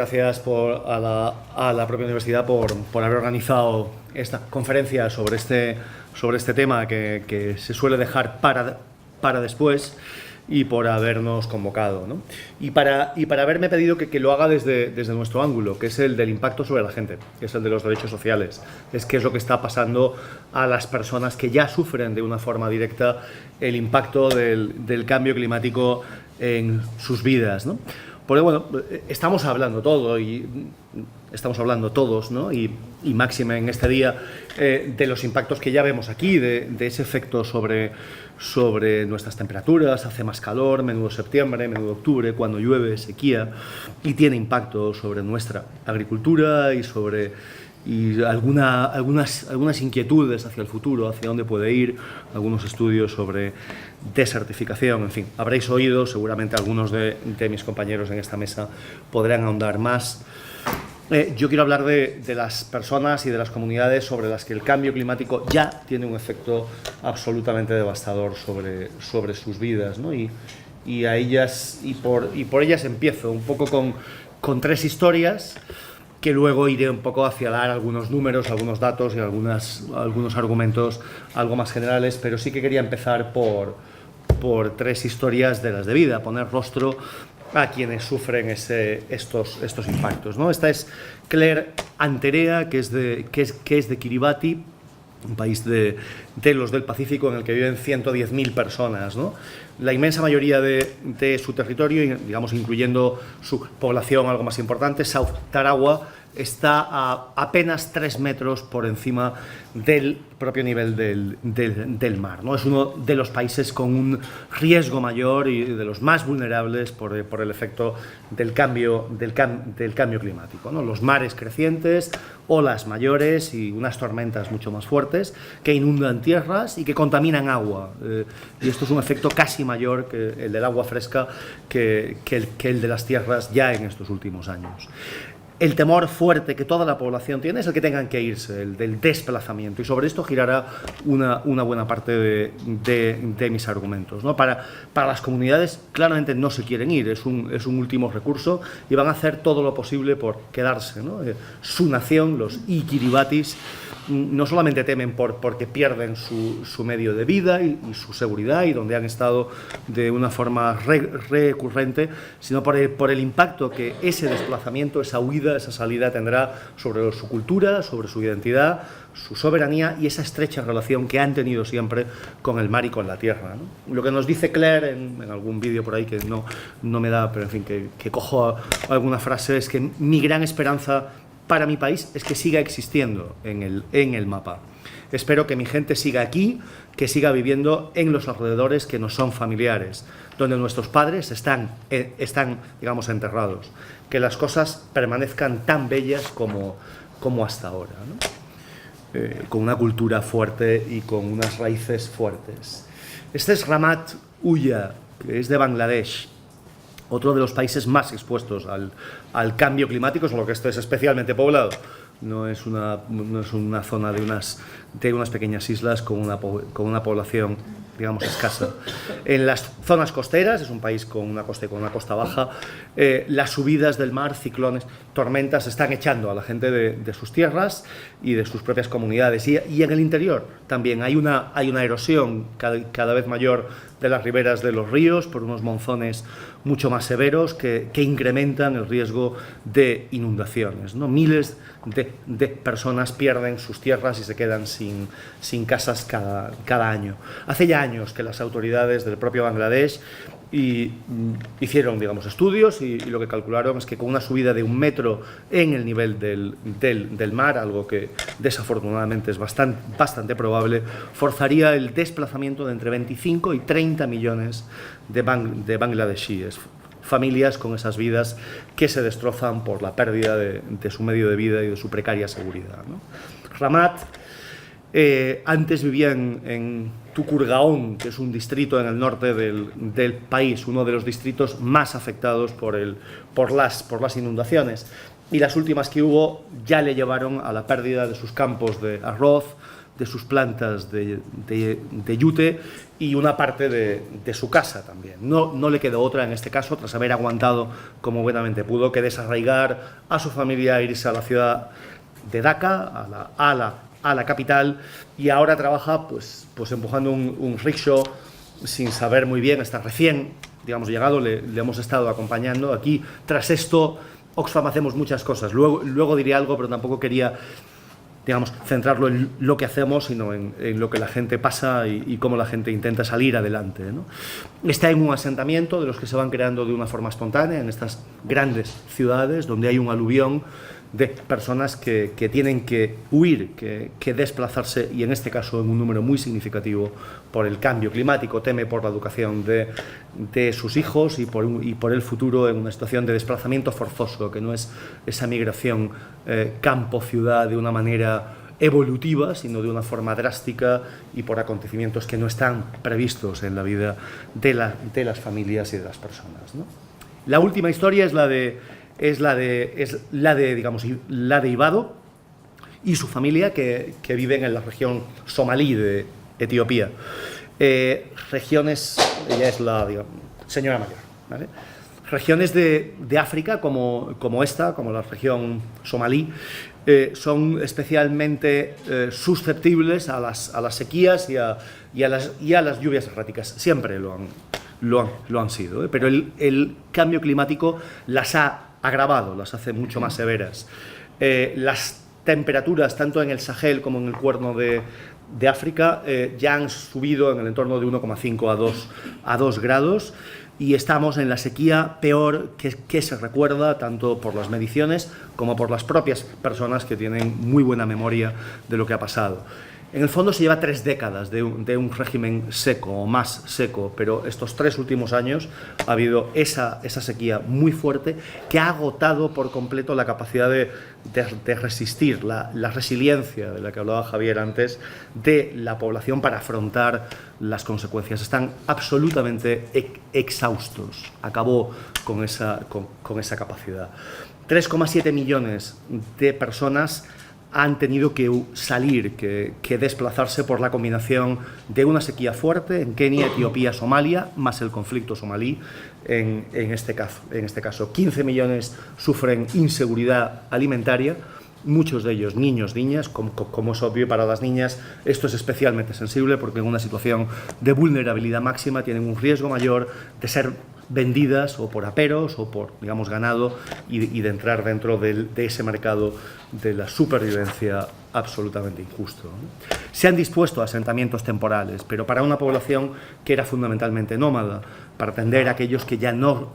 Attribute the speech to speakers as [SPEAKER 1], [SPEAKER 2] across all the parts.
[SPEAKER 1] gracias a la propia universidad por haber organizado esta conferencia sobre este tema que se suele dejar para después, y por habernos convocado, ¿no? Y para haberme pedido que lo haga desde nuestro ángulo, que es el del impacto sobre la gente, que es el de los derechos sociales, es qué es lo que está pasando a las personas que ya sufren de una forma directa el impacto del cambio climático en sus vidas, ¿no? Porque, bueno, estamos hablando todos, ¿no? Y máxime en este día, de los impactos que ya vemos aquí, de ese efecto sobre nuestras temperaturas. Hace más calor, menudo septiembre, menudo octubre, cuando llueve, sequía, y tiene impacto sobre nuestra agricultura y algunas inquietudes hacia el futuro, hacia dónde puede ir, algunos estudios sobre desertificación, en fin. Habréis oído, seguramente algunos de mis compañeros en esta mesa podrán ahondar más. Yo quiero hablar de las personas y de las comunidades sobre las que el cambio climático ya tiene un efecto absolutamente devastador sobre sus vidas, ¿no? Y a ellas, y por ellas empiezo un poco con tres historias, que luego iré un poco hacia dar algunos números, algunos datos y algunos argumentos algo más generales, pero sí que quería empezar por tres historias de las de vida, poner rostro a quienes sufren estos impactos, ¿no? Esta es Claire Anterea, que es de Kiribati, un país de los del Pacífico en el que viven 110.000 personas, ¿no? La inmensa mayoría de su territorio, digamos, incluyendo su población algo más importante, South Tarawa, está a apenas 3 metros por encima del propio nivel del mar, ¿no? Es uno de los países con un riesgo mayor y de los más vulnerables por el efecto del cambio climático, ¿no? Los mares crecientes, olas mayores y unas tormentas mucho más fuertes que inundan tierras y que contaminan agua. Y esto es un efecto casi mayor que el del agua fresca que el de las tierras ya en estos últimos años. El temor fuerte que toda la población tiene es el que tengan que irse, el del desplazamiento, y sobre esto girará una buena parte de mis argumentos, ¿no? Para las comunidades claramente no se quieren ir, es un último recurso y van a hacer todo lo posible por quedarse, ¿no? Su nación, los Ikiribatis, no solamente temen porque pierden su medio de vida y su seguridad y donde han estado de una forma recurrente, sino por el impacto que ese desplazamiento, esa huida, esa salida tendrá sobre su cultura, sobre su identidad, su soberanía y esa estrecha relación que han tenido siempre con el mar y con la tierra, ¿no? Lo que nos dice Claire en algún vídeo por ahí que no me da, pero en fin, que cojo alguna frase, es que mi gran esperanza para mi país es que siga existiendo en el mapa. Espero que mi gente siga aquí, que siga viviendo en los alrededores que nos son familiares, donde nuestros padres están digamos, enterrados, que las cosas permanezcan tan bellas como hasta ahora, ¿no? Con una cultura fuerte y con unas raíces fuertes. Este es Ramat Uya, que es de Bangladesh, otro de los países más expuestos al cambio climático, solo que esto es especialmente poblado. No es una zona de unas pequeñas islas con una población, digamos, escasa. En las zonas costeras, es un país con una costa y con una costa baja, las subidas del mar, ciclones, tormentas, están echando a la gente de sus tierras y de sus propias comunidades. Y en el interior también hay una erosión cada vez mayor de las riberas de los ríos por unos monzones mucho más severos que incrementan el riesgo de inundaciones, ¿no? Miles de personas pierden sus tierras y se quedan sin casas cada año. Hace ya años que las autoridades del propio Bangladesh hicieron, digamos, estudios y lo que calcularon es que con una subida de 1 metro en el nivel del mar, algo que desafortunadamente es bastante probable, forzaría el desplazamiento de entre 25 y 30 millones de bangladesíes, familias con esas vidas que se destrozan por la pérdida de su medio de vida y de su precaria seguridad, ¿no? Ramat antes vivía en Tukurgaon, que es un distrito en el norte del país, uno de los distritos más afectados por las inundaciones. Y las últimas que hubo ya le llevaron a la pérdida de sus campos de arroz, sus plantas de yute y una parte de su casa también. No le quedó otra en este caso, tras haber aguantado como buenamente pudo, que desarraigar a su familia e irse a la ciudad de Dhaka, a la capital, y ahora trabaja pues empujando un rickshaw sin saber muy bien, está recién, digamos, llegado, le hemos estado acompañando aquí. Tras esto, Oxfam hacemos muchas cosas, luego diré algo, pero tampoco quería, digamos, centrarlo en lo que hacemos, sino en lo que la gente pasa y cómo la gente intenta salir adelante, ¿no? Está en un asentamiento de los que se van creando de una forma espontánea en estas grandes ciudades donde hay un aluvión de personas que tienen que huir, que desplazarse, y en este caso en un número muy significativo por el cambio climático, teme por la educación de sus hijos y por el futuro, en una situación de desplazamiento forzoso, que no es esa migración campo-ciudad de una manera evolutiva, sino de una forma drástica y por acontecimientos que no están previstos en la vida de las familias y de las personas, ¿no? La última historia es la de Ibado y su familia, que viven en la región somalí de Etiopía. Regiones, ella es la, digamos, señora mayor, ¿vale? Regiones de África como esta, como la región somalí, son especialmente susceptibles a las sequías y a las lluvias erráticas. Siempre lo han sido, pero el cambio climático las ha agravado, las hace mucho más severas. Las temperaturas, tanto en el Sahel como en el Cuerno de África, ya han subido en el entorno de 1,5 a 2 grados, y estamos en la sequía peor que se recuerda, tanto por las mediciones como por las propias personas que tienen muy buena memoria de lo que ha pasado. En el fondo se lleva 3 décadas de un régimen seco o más seco, pero estos 3 últimos años ha habido esa sequía muy fuerte que ha agotado por completo la capacidad de resistir, la resiliencia de la que hablaba Javier antes, de la población para afrontar las consecuencias. Están absolutamente exhaustos. Acabó con esa capacidad. 3,7 millones de personas han tenido que salir, que desplazarse por la combinación de una sequía fuerte en Kenia, Etiopía, Somalia, más el conflicto somalí en este caso. 15 millones sufren inseguridad alimentaria, muchos de ellos niños, niñas, como es obvio. Para las niñas esto es especialmente sensible porque en una situación de vulnerabilidad máxima tienen un riesgo mayor de ser vendidas o por aperos o por, digamos, ganado y de entrar dentro de ese mercado de la supervivencia absolutamente injusto, ¿no? Se han dispuesto a asentamientos temporales, pero para una población que era fundamentalmente nómada, para atender a aquellos que ya no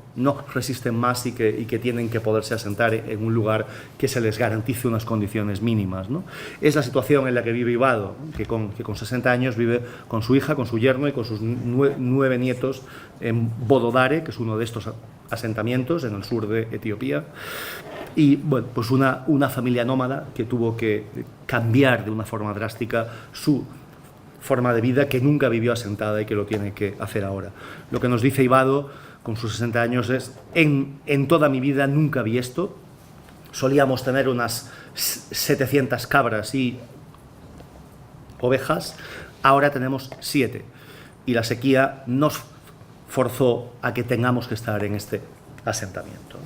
[SPEAKER 1] resisten más y que tienen que poderse asentar en un lugar que se les garantice unas condiciones mínimas, ¿no? Es la situación en la que vive Ibado, ¿no? que con 60 años vive con su hija, con su yerno y con sus 9 nietos en Bododare, que es uno de estos asentamientos en el sur de Etiopía. Y bueno, pues una familia nómada que tuvo que cambiar de una forma drástica su forma de vida, que nunca vivió asentada y que lo tiene que hacer ahora. Lo que nos dice Ibado con sus 60 años es: en toda mi vida nunca vi esto. Solíamos tener unas 700 cabras y ovejas, ahora tenemos 7, y la sequía nos forzó a que tengamos que estar en este asentamiento.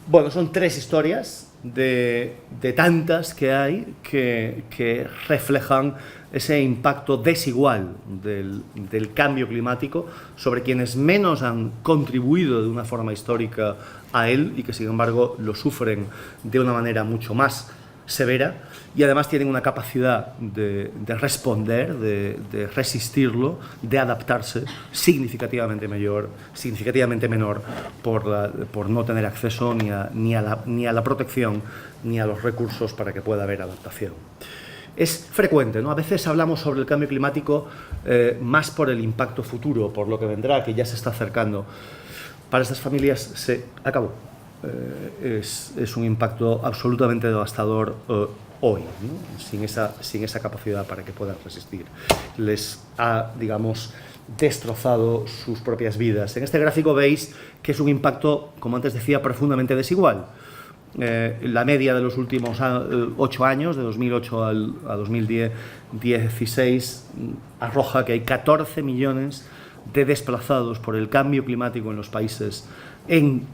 [SPEAKER 1] Bueno, son 3 historias de tantas que hay que reflejan ese impacto desigual del cambio climático sobre quienes menos han contribuido de una forma histórica a él y que sin embargo lo sufren de una manera mucho más severa, y además tienen una capacidad de responder, de resistirlo, de adaptarse significativamente menor por no tener acceso ni a la protección ni a los recursos para que pueda haber adaptación. Es frecuente, ¿no? A veces hablamos sobre el cambio climático más por el impacto futuro, por lo que vendrá, que ya se está acercando. Para estas familias se acabó. Es un impacto absolutamente devastador hoy, ¿no? sin esa capacidad para que puedan resistir. Les ha, digamos, destrozado sus propias vidas. En este gráfico veis que es un impacto, como antes decía, profundamente desigual. la media de los últimos 8 años, de 2008 a 2016, arroja que hay 14 millones de desplazados por el cambio climático en los países en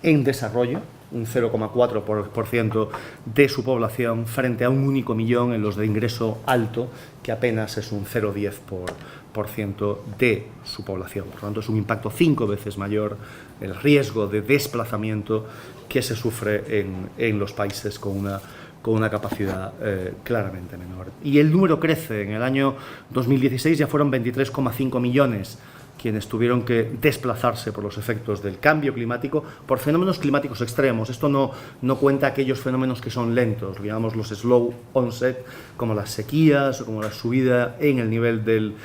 [SPEAKER 1] desarrollo, un 0,4% de su población, frente a un único millón en los de ingreso alto, que apenas es un 0,10% de su población. Por lo tanto, es un impacto 5 veces mayor el riesgo de desplazamiento que se sufre en los países con una capacidad claramente menor. Y el número crece. En el año 2016 ya fueron 23,5 millones quienes tuvieron que desplazarse por los efectos del cambio climático, por fenómenos climáticos extremos. Esto no cuenta aquellos fenómenos que son lentos, digamos los slow onset, como las sequías o como la subida en el nivel del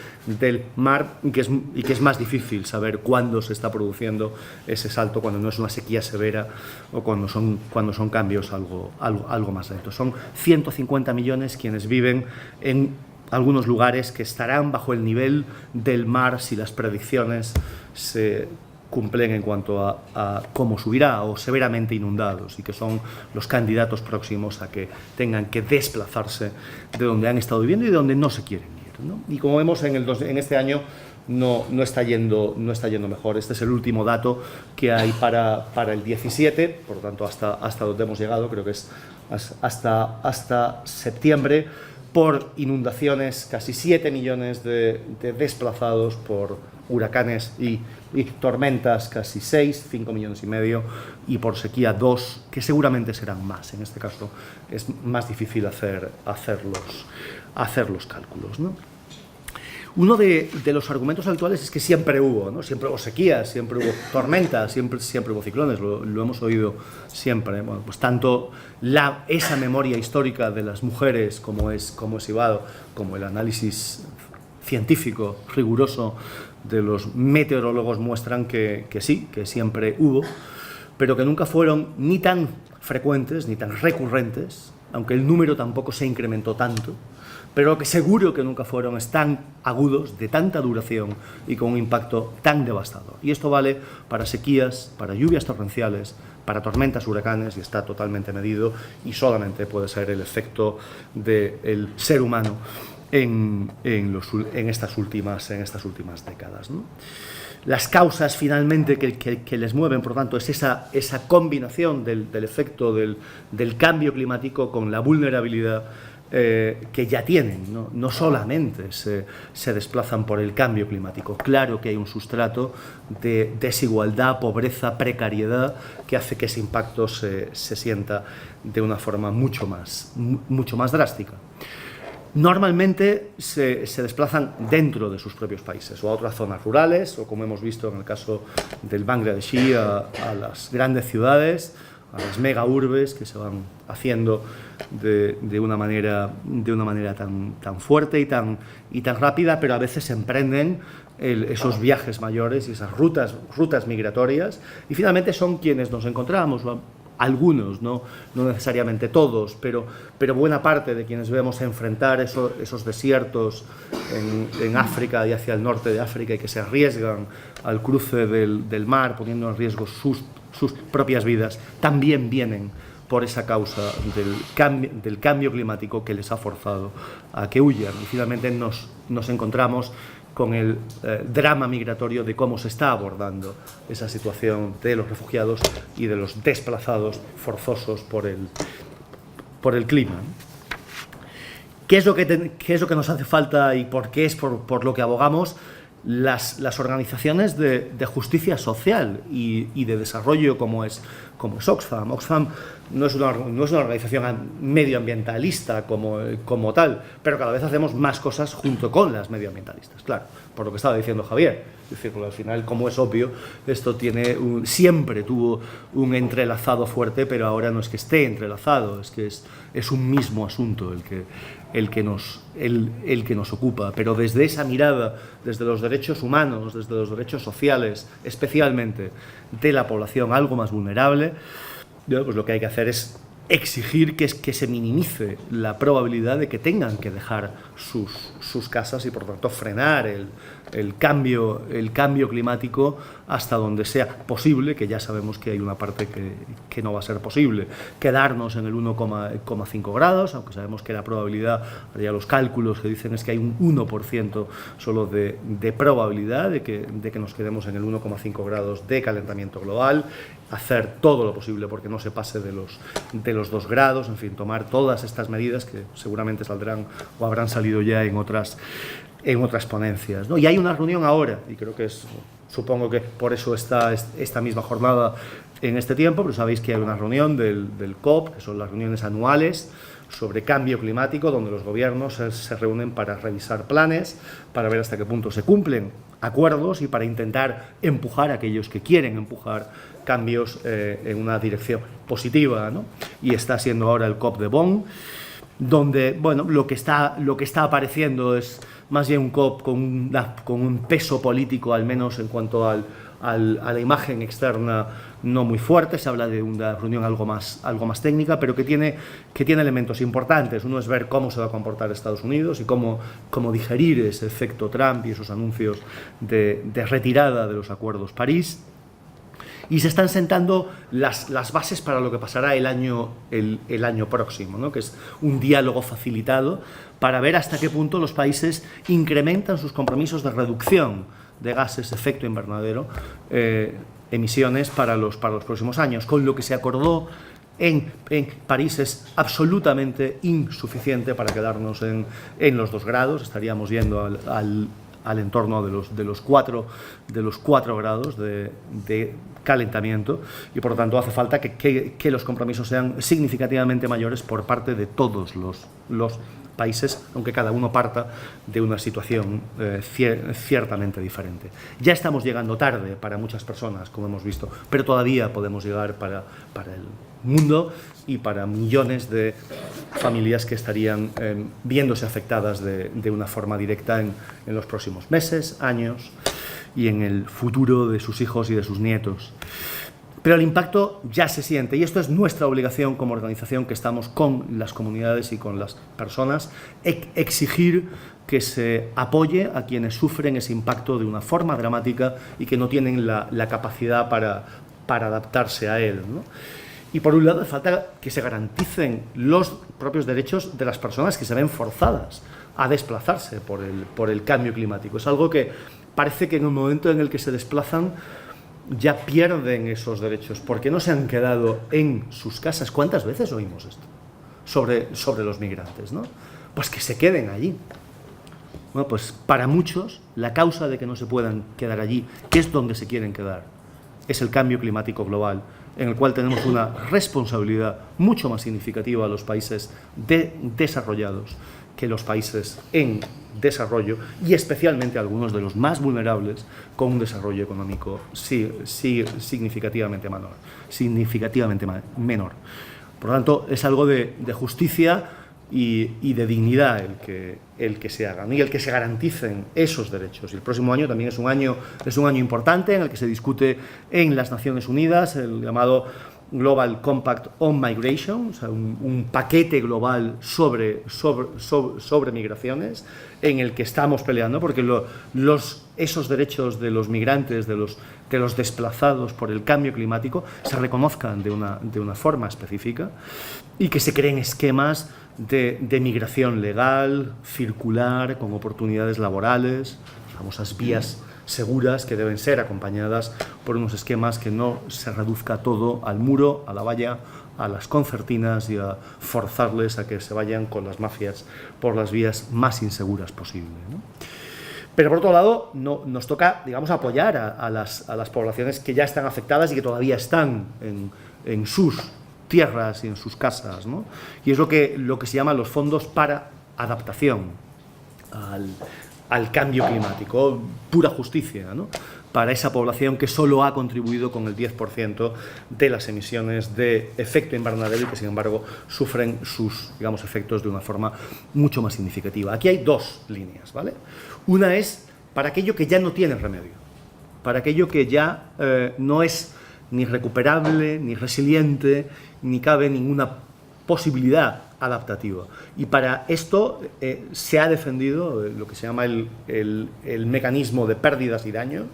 [SPEAKER 1] mar, y que es más difícil saber cuándo se está produciendo ese salto, cuando no es una sequía severa o cuando son cambios algo más lentos. Son 150 millones quienes viven en algunos lugares que estarán bajo el nivel del mar si las predicciones se cumplen en cuanto a cómo subirá, o severamente inundados, y que son los candidatos próximos a que tengan que desplazarse de donde han estado viviendo y de donde no se quieren ir, ¿no? Y como vemos, en este año no está yendo mejor. Este es el último dato que hay para el 17, por lo tanto hasta donde hemos llegado, creo que es hasta septiembre, por inundaciones, casi 7 millones de desplazados, por huracanes y tormentas, casi 5 millones y medio, y por sequía 2, que seguramente serán más. En este caso es más difícil hacer los cálculos, ¿no? Uno de los argumentos actuales es que siempre hubo, ¿no? Siempre hubo sequías, siempre hubo tormentas, siempre hubo ciclones, lo hemos oído siempre. Bueno, pues tanto esa memoria histórica de las mujeres, como es Ibado, como el análisis científico riguroso de los meteorólogos muestran que sí, que siempre hubo, pero que nunca fueron ni tan frecuentes ni tan recurrentes, aunque el número tampoco se incrementó tanto, pero que seguro que nunca fueron tan agudos, de tanta duración y con un impacto tan devastador. Y esto vale para sequías, para lluvias torrenciales, para tormentas, huracanes, y está totalmente medido, y solamente puede ser el efecto del ser humano en estas últimas décadas, ¿no? Las causas finalmente que les mueven, por tanto, es esa combinación del efecto del cambio climático con la vulnerabilidad que ya tienen, ¿no? No solamente se desplazan por el cambio climático. Claro que hay un sustrato de desigualdad, pobreza, precariedad, que hace que ese impacto se sienta de una forma mucho más drástica. Normalmente se desplazan dentro de sus propios países o a otras zonas rurales, o como hemos visto en el caso del Bangladesh, a las grandes ciudades, a las mega urbes que se van haciendo de una manera tan fuerte y tan rápida, pero a veces se emprenden esos viajes mayores y esas rutas migratorias, y finalmente son quienes nos encontramos, algunos, no necesariamente todos, pero buena parte de quienes vemos enfrentar esos desiertos en África y hacia el norte de África, y que se arriesgan al cruce del mar, poniendo en riesgo sus propias vidas, también vienen por esa causa del cambio climático que les ha forzado a que huyan. Y finalmente nos encontramos con el drama migratorio de cómo se está abordando esa situación de los refugiados y de los desplazados forzosos por el clima. ¿Qué es lo que nos hace falta y por qué es por lo que abogamos? Las organizaciones de justicia social y de desarrollo como es Oxfam. Oxfam no es una organización medioambientalista como tal, pero cada vez hacemos más cosas junto con las medioambientalistas, claro, por lo que estaba diciendo Javier. Es decir, porque al final, como es obvio, esto siempre tuvo un entrelazado fuerte, pero ahora no es que esté entrelazado, es que es un mismo asunto el que nos ocupa, pero desde esa mirada, desde los derechos humanos, desde los derechos sociales, especialmente de la población algo más vulnerable, pues lo que hay que hacer es exigir que se minimice la probabilidad de que tengan que dejar sus casas y, por tanto, frenar el cambio climático hasta donde sea posible, que ya sabemos que hay una parte que no va a ser posible. Quedarnos en el 1,5 grados, aunque sabemos que la probabilidad, ya los cálculos que dicen es que hay un 1% solo de probabilidad de que nos quedemos en el 1,5 grados de calentamiento global, hacer todo lo posible porque no se pase de los 2 grados, en fin, tomar todas estas medidas que seguramente saldrán o habrán salido ya en otras ponencias, ¿no? Y hay una reunión ahora, y creo que supongo que por eso está esta misma jornada en este tiempo, pero sabéis que hay una reunión del COP, que son las reuniones anuales sobre cambio climático, donde los gobiernos se reúnen para revisar planes, para ver hasta qué punto se cumplen acuerdos y para intentar empujar a aquellos que quieren empujar cambios en una dirección positiva, ¿no? Y está siendo ahora el COP de Bonn, donde, bueno, lo que está apareciendo es más bien un COP con un peso político, al menos en cuanto a la imagen externa, no muy fuerte. Se habla de una reunión algo más técnica, pero que tiene elementos importantes. Uno es ver cómo se va a comportar Estados Unidos y cómo digerir ese efecto Trump y esos anuncios de retirada de los acuerdos París. Y se están sentando las bases para lo que pasará el año próximo, ¿no? Que es un diálogo facilitado para ver hasta qué punto los países incrementan sus compromisos de reducción de gases de efecto invernadero, emisiones para los próximos años. Con lo que se acordó en París es absolutamente insuficiente para quedarnos en los 2 grados. Estaríamos yendo al entorno de los 4 grados de calentamiento, y por lo tanto hace falta que los compromisos sean significativamente mayores por parte de todos los países, aunque cada uno parta de una situación ciertamente diferente. Ya estamos llegando tarde para muchas personas, como hemos visto, pero todavía podemos llegar para el mundo y para millones de familias que estarían viéndose afectadas de una forma directa en los próximos meses, años y en el futuro de sus hijos y de sus nietos. Pero el impacto ya se siente, y esto es nuestra obligación como organización, que estamos con las comunidades y con las personas, exigir que se apoye a quienes sufren ese impacto de una forma dramática y que no tienen la capacidad para adaptarse a él, ¿no? Y por un lado, hace falta que se garanticen los propios derechos de las personas que se ven forzadas a desplazarse por el cambio climático. Es algo que parece que en el momento en el que se desplazan ya pierden esos derechos, porque no se han quedado en sus casas. ¿Cuántas veces oímos esto sobre los migrantes, ¿no? Pues que se queden allí. Bueno, pues para muchos la causa de que no se puedan quedar allí, que es donde se quieren quedar, es el cambio climático global, en el cual tenemos una responsabilidad mucho más significativa a los países desarrollados que los países en desarrollo, y especialmente algunos de los más vulnerables con un desarrollo económico significativamente menor. Por lo tanto, es algo de justicia y de dignidad el que se hagan y el que se garanticen esos derechos. Y el próximo año también es un año importante en el que se discute en las Naciones Unidas el llamado Global Compact on Migration, o sea, un paquete global sobre migraciones, en el que estamos peleando porque esos derechos de los migrantes, de los desplazados por el cambio climático, se reconozcan de una forma específica y que se creen esquemas de migración legal, circular, con oportunidades laborales, famosas vías seguras que deben ser acompañadas por unos esquemas que no se reduzca todo al muro, a la valla, a las concertinas y a forzarles a que se vayan con las mafias por las vías más inseguras posibles, ¿no? Pero por otro lado, nos toca, digamos, apoyar a las poblaciones que ya están afectadas y que todavía están en sus tierras y en sus casas, ¿no? Y es lo que se llama los fondos para adaptación al cambio climático, pura justicia, ¿no? Para esa población que solo ha contribuido con el 10% de las emisiones de efecto invernadero y que, sin embargo, sufren sus, digamos, efectos de una forma mucho más significativa. Aquí hay dos líneas, ¿vale? Una es para aquello que ya no tiene remedio, para aquello que ya no es ni recuperable, ni resiliente, ni cabe ninguna posibilidad adaptativa. Y para esto se ha defendido lo que se llama el mecanismo de pérdidas y daños,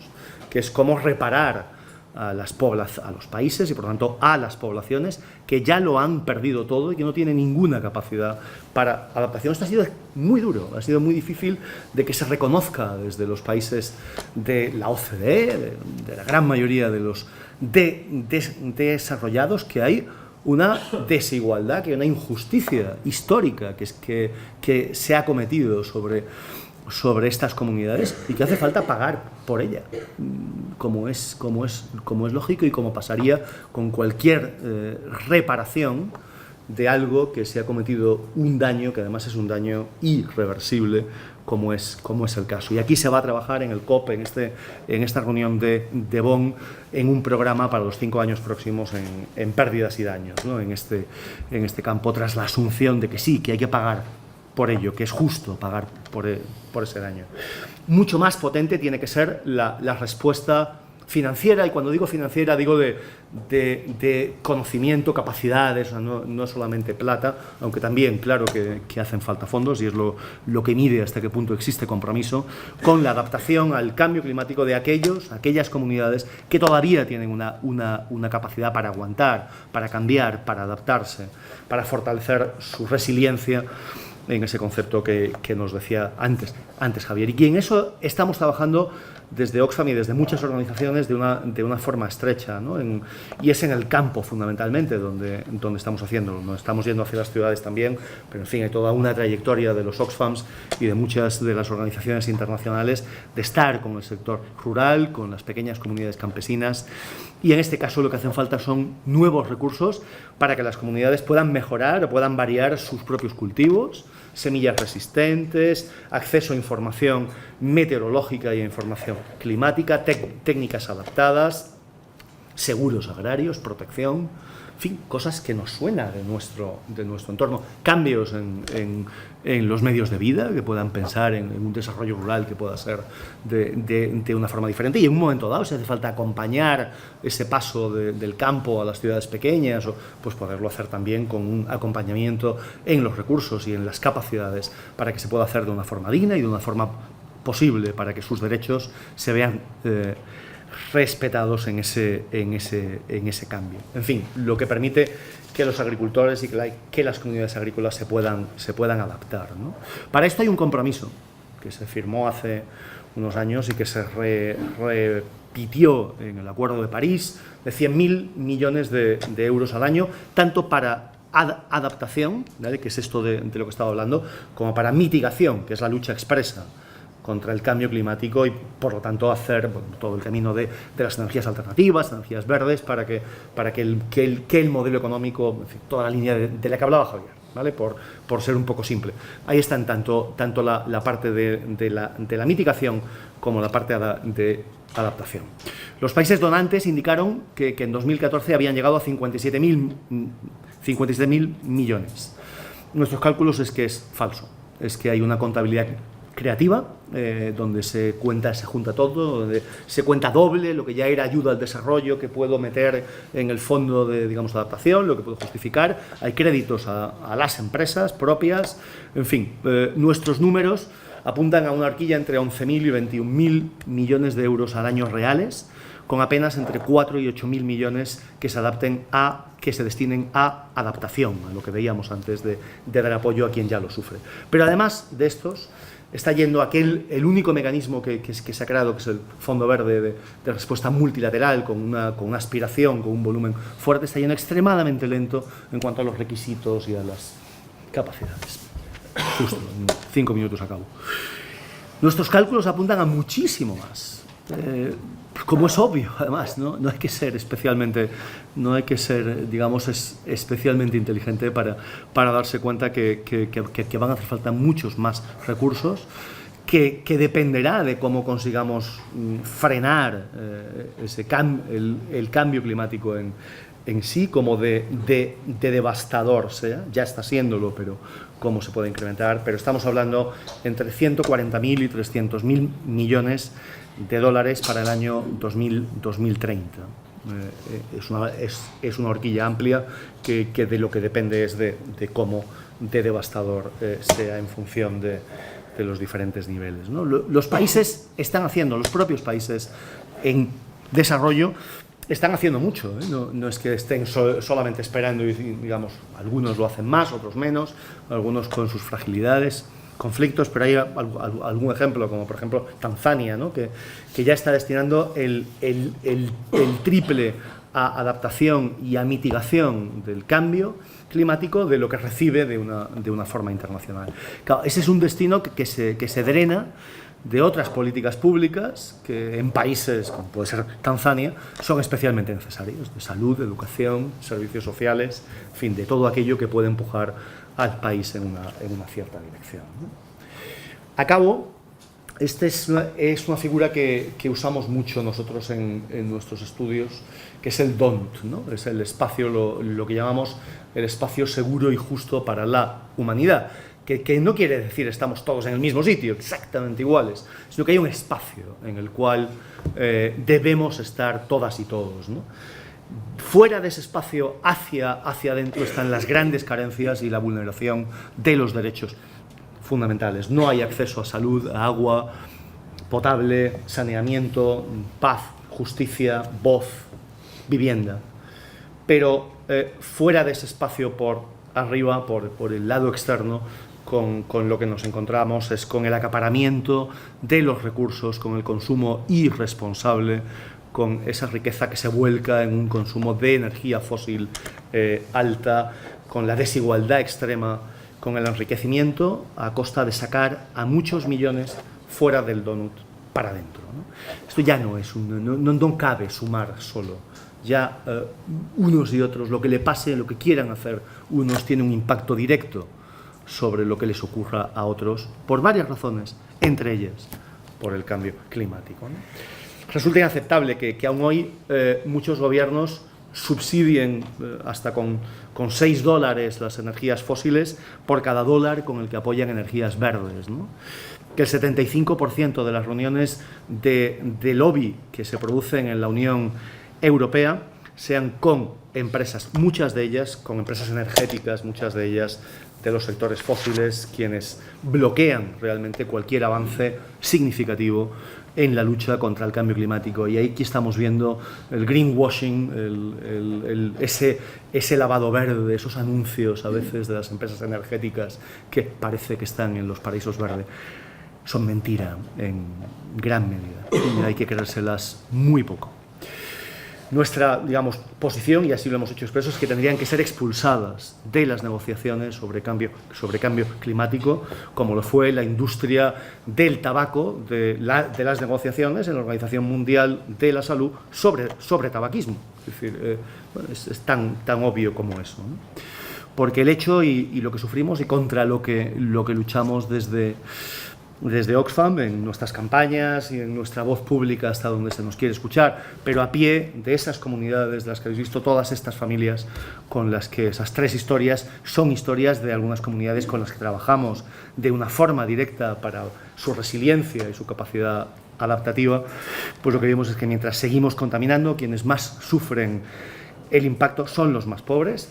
[SPEAKER 1] que es cómo reparar a los países y por lo tanto a las poblaciones que ya lo han perdido todo y que no tienen ninguna capacidad para adaptación. Esto ha sido muy duro, ha sido muy difícil de que se reconozca desde los países de la OCDE, de la gran mayoría de los desarrollados, que hay una desigualdad, que hay una injusticia histórica que se ha cometido sobre estas comunidades y que hace falta pagar por ella, como es lógico y como pasaría con cualquier reparación de algo que se ha cometido un daño, que además es un daño irreversible, como es el caso. Y aquí se va a trabajar en el COP, en esta reunión de Bonn, en un programa para los 5 años próximos en pérdidas y daños, ¿no? en este campo, tras la asunción de que sí, que hay que pagar por ello, que es justo pagar por ese daño. Mucho más potente tiene que ser la respuesta financiera, y cuando digo financiera digo de conocimiento, capacidades, o sea, no solamente plata, aunque también, claro, que hacen falta fondos, y es lo que mide hasta qué punto existe compromiso con la adaptación al cambio climático de aquellas comunidades que todavía tienen una capacidad para aguantar, para cambiar, para adaptarse, para fortalecer su resiliencia, en ese concepto que nos decía antes Javier. Y en eso estamos trabajando desde Oxfam y desde muchas organizaciones de una forma estrecha, ¿no? Y es en el campo, fundamentalmente, donde estamos haciéndolo. Nos estamos yendo hacia las ciudades también, pero en fin, hay toda una trayectoria de los Oxfams y de muchas de las organizaciones internacionales de estar con el sector rural, con las pequeñas comunidades campesinas, y en este caso lo que hacen falta son nuevos recursos para que las comunidades puedan mejorar o puedan variar sus propios cultivos, semillas resistentes, acceso a información meteorológica y a información climática, técnicas adaptadas, seguros agrarios, protección, en fin, cosas que nos suenan de nuestro entorno, cambios en los medios de vida, que puedan pensar en un desarrollo rural que pueda ser de una forma diferente, y en un momento dado, si hace falta acompañar ese paso del campo a las ciudades pequeñas, o pues poderlo hacer también con un acompañamiento en los recursos y en las capacidades para que se pueda hacer de una forma digna y de una forma posible, para que sus derechos se vean respetados en ese cambio. En fin, lo que permite que los agricultores y que las comunidades agrícolas se puedan adaptar, ¿no? Para esto hay un compromiso que se firmó hace unos años y que se repitió en el Acuerdo de París, de 100.000 millones de euros al año, tanto para adaptación, ¿vale?, que es esto de lo que estaba hablando, como para mitigación, que es la lucha expresa contra el cambio climático, y por lo tanto hacer todo el camino de las energías alternativas, energías verdes, para que el modelo económico, en fin, toda la línea de la que hablaba Javier, ¿vale?, por ser un poco simple. Ahí están tanto la parte de la mitigación como la parte de adaptación. Los países donantes indicaron que en 2014 habían llegado a 57.000 millones. Nuestros cálculos es que es falso, es que hay una contabilidad creativa, donde se junta todo, donde se cuenta doble lo que ya era ayuda al desarrollo que puedo meter en el fondo de, digamos, adaptación, lo que puedo justificar. Hay créditos a las empresas propias, en fin, nuestros números apuntan a una horquilla entre 11.000 y 21.000 millones de euros al año reales, con apenas entre 4 y 8.000 millones que se destinen a adaptación, a lo que veíamos antes de dar apoyo a quien ya lo sufre. Pero además de estos, está yendo el único mecanismo que se ha creado, que es el Fondo Verde de respuesta multilateral, con una aspiración, con un volumen fuerte, está yendo extremadamente lento en cuanto a los requisitos y a las capacidades. Justo, en 5 minutos acabo. Nuestros cálculos apuntan a muchísimo más. Como es obvio, además, no hay que ser especialmente inteligente para darse cuenta que van a hacer falta muchos más recursos, que dependerá de cómo consigamos frenar el cambio climático en sí, como de devastador sea, ya está siéndolo, pero cómo se puede incrementar. Pero estamos hablando entre 140.000 y 300.000 millones de dólares para el año 2030. Es una horquilla amplia que de lo que depende es de cómo de devastador sea en función de los diferentes niveles, ¿no? Los países están haciendo, los propios países en desarrollo están haciendo mucho, ¿eh? No es que estén solamente esperando y, digamos, algunos lo hacen más, otros menos, algunos con sus fragilidades, conflictos, pero hay algún ejemplo, como por ejemplo Tanzania, ¿no? que ya está destinando el triple a adaptación y a mitigación del cambio climático de lo que recibe de una forma internacional. Claro, ese es un destino que se drena de otras políticas públicas que en países, como puede ser Tanzania, son especialmente necesarios, de salud, educación, servicios sociales, en fin, de todo aquello que puede empujar al país en una cierta dirección, ¿no? Acabo, esta es una figura que usamos mucho nosotros en nuestros estudios, que es el DONT, ¿no? Es el espacio, lo que llamamos el espacio seguro y justo para la humanidad, que no quiere decir estamos todos en el mismo sitio, exactamente iguales, sino que hay un espacio en el cual debemos estar todas y todos, ¿no? Fuera de ese espacio, hacia adentro, están las grandes carencias y la vulneración de los derechos fundamentales. No hay acceso a salud, a agua potable, saneamiento, paz, justicia, voz, vivienda. Pero fuera de ese espacio, por arriba, por el lado externo, con lo que nos encontramos es con el acaparamiento de los recursos, con el consumo irresponsable, con esa riqueza que se vuelca en un consumo de energía fósil alta, con la desigualdad extrema, con el enriquecimiento a costa de sacar a muchos millones fuera del donut para adentro, ¿no? Esto ya no cabe sumar solo. Ya unos y otros, lo que le pase, lo que quieran hacer unos, tiene un impacto directo sobre lo que les ocurra a otros, por varias razones, entre ellas por el cambio climático, ¿no? Resulta inaceptable que aún hoy muchos gobiernos subsidien hasta con $6 las energías fósiles por cada dólar con el que apoyan energías verdes, ¿no? Que el 75% de las reuniones de lobby que se producen en la Unión Europea sean con empresas, muchas de ellas con empresas energéticas, muchas de ellas de los sectores fósiles, quienes bloquean realmente cualquier avance significativo en la lucha contra el cambio climático. Y aquí estamos viendo el greenwashing, ese lavado verde, esos anuncios a veces de las empresas energéticas que parece que están en los paraísos verdes. Son mentira en gran medida y hay que creérselas muy poco. Nuestra, digamos, posición, y así lo hemos hecho expreso, es que tendrían que ser expulsadas de las negociaciones sobre cambio climático, como lo fue la industria del tabaco de las negociaciones en la Organización Mundial de la Salud sobre tabaquismo. Es decir, es tan obvio como eso, ¿no? Porque el hecho y lo que sufrimos y contra lo que luchamos desde Oxfam, en nuestras campañas y en nuestra voz pública hasta donde se nos quiere escuchar, pero a pie de esas comunidades de las que habéis visto, todas estas familias con las que esas tres historias son historias de algunas comunidades con las que trabajamos de una forma directa para su resiliencia y su capacidad adaptativa. Pues lo que vemos es que mientras seguimos contaminando, quienes más sufren el impacto son los más pobres,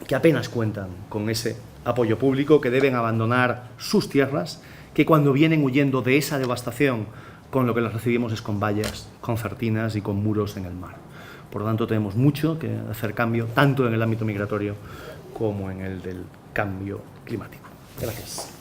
[SPEAKER 1] que apenas cuentan con ese apoyo público, que deben abandonar sus tierras, que cuando vienen huyendo de esa devastación, con lo que las recibimos es con vallas, concertinas y con muros en el mar. Por lo tanto, tenemos mucho que hacer cambio, tanto en el ámbito migratorio como en el del cambio climático. Gracias.